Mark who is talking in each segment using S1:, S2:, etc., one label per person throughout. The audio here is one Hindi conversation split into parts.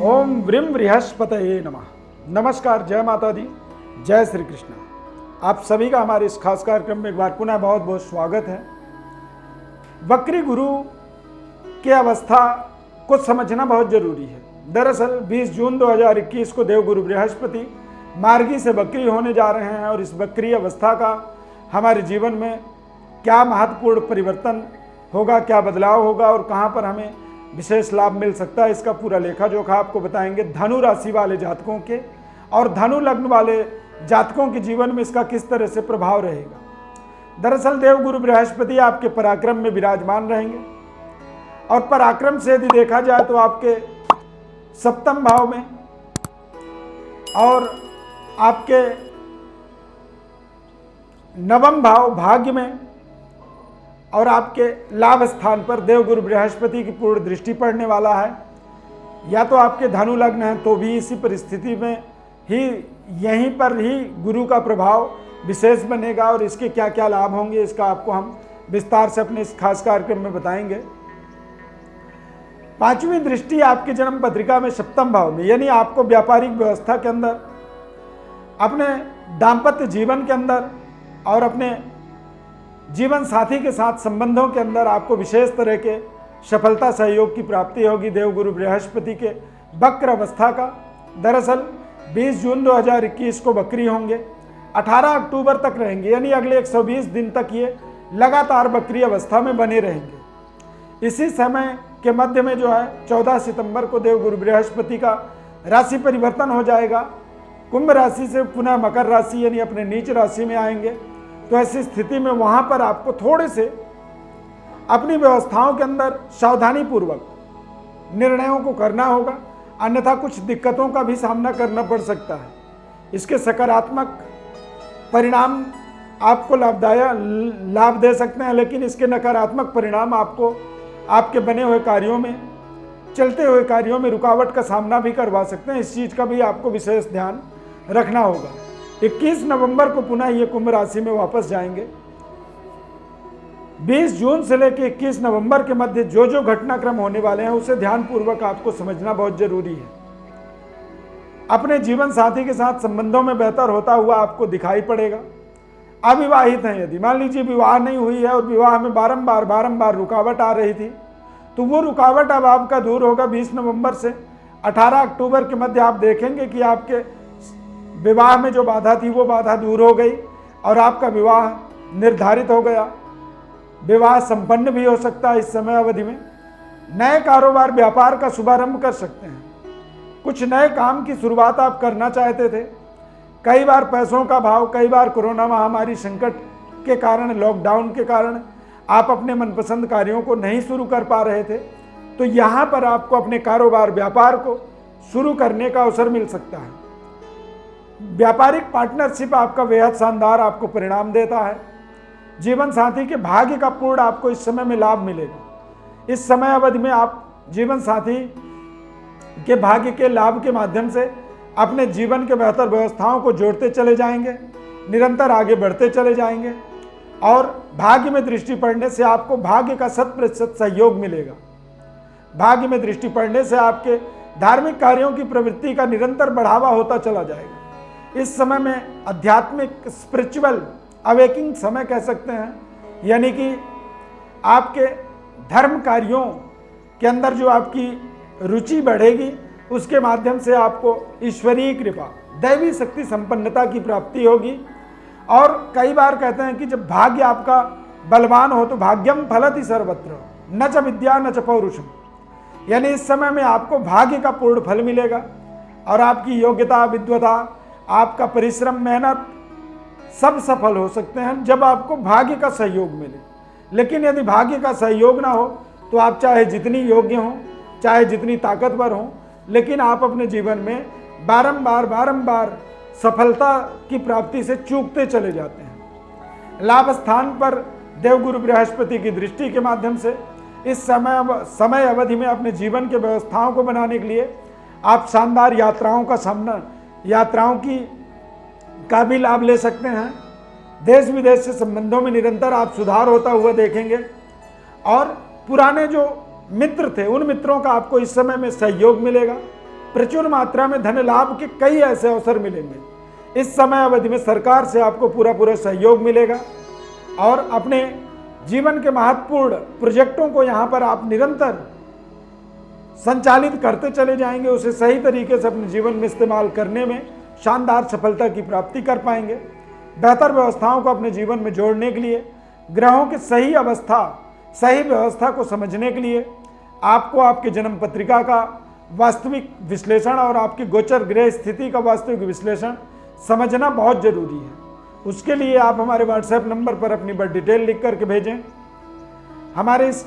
S1: ओम व्रीम बृहस्पतये नमः। नमस्कार, जय माता दी, जय श्री कृष्ण। आप सभी का हमारे इस खास कार्यक्रम में एक बार पुनः बहुत बहुत स्वागत है। वक्री गुरु की अवस्था को समझना बहुत जरूरी है। दरअसल 20 जून 2021 को देवगुरु बृहस्पति मार्गी से वक्री होने जा रहे हैं और इस वक्री अवस्था का हमारे जीवन में क्या महत्वपूर्ण परिवर्तन होगा, क्या बदलाव होगा और कहाँ पर हमें विशेष लाभ मिल सकता है, इसका पूरा लेखा जोखा आपको बताएंगे। धनु राशि वाले जातकों के और धनु लग्न वाले जातकों के जीवन में इसका किस तरह से प्रभाव रहेगा। दरअसल देवगुरु बृहस्पति आपके पराक्रम में विराजमान रहेंगे और पराक्रम से यदि देखा जाए तो आपके सप्तम भाव में और आपके नवम भाव भाग्य में और आपके लाभ स्थान पर देवगुरु बृहस्पति की पूर्ण दृष्टि पड़ने वाला है। या तो आपके धनु लग्न है तो भी इसी परिस्थिति में ही यहीं पर ही गुरु का प्रभाव विशेष बनेगा और इसके क्या क्या लाभ होंगे इसका आपको हम विस्तार से अपने इस खास कार्यक्रम में बताएंगे। पांचवी दृष्टि आपकी जन्म पत्रिका में सप्तम भाव में, यानी आपको व्यापारिक व्यवस्था के अंदर, अपने दाम्पत्य जीवन के अंदर और अपने जीवन साथी के साथ संबंधों के अंदर आपको विशेष तरह के सफलता सहयोग की प्राप्ति होगी देवगुरु बृहस्पति के वक्र अवस्था का। दरअसल 20 जून 2021 को वक्री होंगे, 18 अक्टूबर तक रहेंगे, यानी अगले 120 दिन तक ये लगातार वक्री अवस्था में बने रहेंगे। इसी समय के मध्य में जो है 14 सितंबर को देवगुरु बृहस्पति का राशि परिवर्तन हो जाएगा। कुंभ राशि से पुनः मकर राशि यानी अपने नीच राशि में आएंगे। तो ऐसी स्थिति में वहां पर आपको थोड़े से अपनी व्यवस्थाओं के अंदर सावधानी पूर्वक निर्णयों को करना होगा, अन्यथा कुछ दिक्कतों का भी सामना करना पड़ सकता है। इसके सकारात्मक परिणाम आपको लाभ दे सकते हैं, लेकिन इसके नकारात्मक परिणाम आपको आपके बने हुए कार्यों में, चलते हुए कार्यों में रुकावट का सामना भी करवा सकते हैं। इस चीज का भी आपको विशेष ध्यान रखना होगा। 21 नवंबर को पुनः ये कुंभ राशि में वापस जाएंगे। 20 जून से लेकर 21 नवंबर के मध्य जो जो घटनाक्रम होने वाले हैं उसे ध्यानपूर्वक आपको समझना बहुत जरूरी है। अपने जीवन साथी के साथ संबंधों में बेहतर होता हुआ आपको दिखाई पड़ेगा। अविवाहित हैं यदि, मान लीजिए विवाह नहीं हुई है और विवाह में बारंबार रुकावट आ रही थी, तो वो रुकावट अब आपका दूर होगा 20 नवंबर से। 18 अक्टूबर के मध्य आप देखेंगे कि आपके विवाह में जो बाधा थी वो बाधा दूर हो गई और आपका विवाह निर्धारित हो गया। विवाह संपन्न भी हो सकता है इस समय अवधि में। नए कारोबार व्यापार का शुभारंभ कर सकते हैं। कुछ नए काम की शुरुआत आप करना चाहते थे। कई बार पैसों का भाव, कई बार कोरोना महामारी संकट के कारण, लॉकडाउन के कारण आप अपने मनपसंद कार्यों को नहीं शुरू कर पा रहे थे, तो यहाँ पर आपको अपने कारोबार व्यापार को शुरू करने का अवसर मिल सकता है। व्यापारिक पार्टनरशिप आपका बेहद शानदार आपको परिणाम देता है। जीवन साथी के भाग्य का पूर्ण आपको इस समय में लाभ मिलेगा। इस समय अवधि में आप जीवन साथी के भाग्य के लाभ के माध्यम से अपने जीवन के बेहतर व्यवस्थाओं को जोड़ते चले जाएंगे, निरंतर आगे बढ़ते चले जाएंगे और भाग्य में दृष्टि पड़ने से आपको भाग्य का 100% सहयोग मिलेगा। भाग्य में दृष्टि पड़ने से आपके धार्मिक कार्यों की प्रवृत्ति का निरंतर बढ़ावा होता चला जाएगा। इस समय में आध्यात्मिक स्पिरिचुअल अवेकिंग समय कह सकते हैं, यानी कि आपके धर्म कार्यों के अंदर जो आपकी रुचि बढ़ेगी उसके माध्यम से आपको ईश्वरीय कृपा, दैवी शक्ति संपन्नता की प्राप्ति होगी। और कई बार कहते हैं कि जब भाग्य आपका बलवान हो तो भाग्यम फलति सर्वत्र न च विद्या न च पौरुषम, यानी इस समय में आपको भाग्य का पूर्ण फल मिलेगा और आपकी योग्यता, विद्वता, आपका परिश्रम, मेहनत सब सफल हो सकते हैं जब आपको भाग्य का सहयोग मिले। लेकिन यदि भाग्य का सहयोग ना हो तो आप चाहे जितनी योग्य हों, चाहे जितनी ताकतवर हों, लेकिन आप अपने जीवन में बारंबार सफलता की प्राप्ति से चूकते चले जाते हैं। लाभ स्थान पर देवगुरु बृहस्पति की दृष्टि के माध्यम से इस समय अवधि में अपने जीवन के व्यवस्थाओं को बनाने के लिए आप शानदार यात्राओं का भी लाभ ले सकते हैं। देश विदेश से संबंधों में निरंतर आप सुधार होता हुआ देखेंगे और पुराने जो मित्र थे उन मित्रों का आपको इस समय में सहयोग मिलेगा। प्रचुर मात्रा में धन लाभ के कई ऐसे अवसर मिलेंगे। इस समय अवधि में सरकार से आपको पूरा सहयोग मिलेगा और अपने जीवन के महत्वपूर्ण प्रोजेक्टों को यहाँ पर आप निरंतर संचालित करते चले जाएंगे। उसे सही तरीके से अपने जीवन में इस्तेमाल करने में शानदार सफलता की प्राप्ति कर पाएंगे। बेहतर व्यवस्थाओं को अपने जीवन में जोड़ने के लिए, ग्रहों की सही व्यवस्था को समझने के लिए आपको आपके जन्म पत्रिका का वास्तविक विश्लेषण और आपकी गोचर ग्रह स्थिति का वास्तविक विश्लेषण समझना बहुत जरूरी है। उसके लिए आप हमारे व्हाट्सएप नंबर पर अपनी बर्थ डिटेल लिख करके भेजें। हमारे इस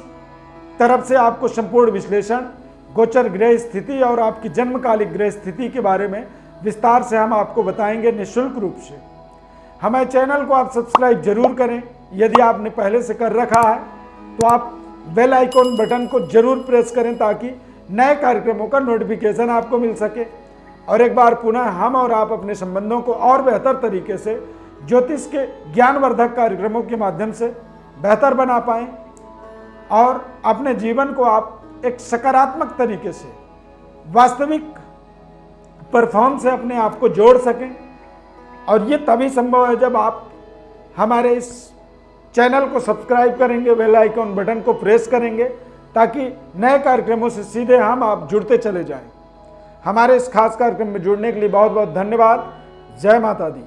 S1: तरफ से आपको संपूर्ण विश्लेषण, गोचर ग्रह स्थिति और आपकी जन्मकालिक ग्रह स्थिति के बारे में विस्तार से हम आपको बताएंगे निःशुल्क रूप से। हमारे चैनल को आप सब्सक्राइब जरूर करें। यदि आपने पहले से कर रखा है तो आप बेल आइकॉन बटन को जरूर प्रेस करें ताकि नए कार्यक्रमों का नोटिफिकेशन आपको मिल सके। और एक बार पुनः हम और आप अपने संबंधों को और बेहतर तरीके से ज्योतिष के ज्ञानवर्धक कार्यक्रमों के माध्यम से बेहतर बना पाएं और अपने जीवन को आप एक सकारात्मक तरीके से वास्तविक परफॉर्म से अपने आप को जोड़ सकें। और ये तभी संभव है जब आप हमारे इस चैनल को सब्सक्राइब करेंगे, बेल आइकॉन बटन को प्रेस करेंगे ताकि नए कार्यक्रमों से सीधे हम आप जुड़ते चले जाएं। हमारे इस खास कार्यक्रम में जुड़ने के लिए बहुत बहुत धन्यवाद। जय माता दी।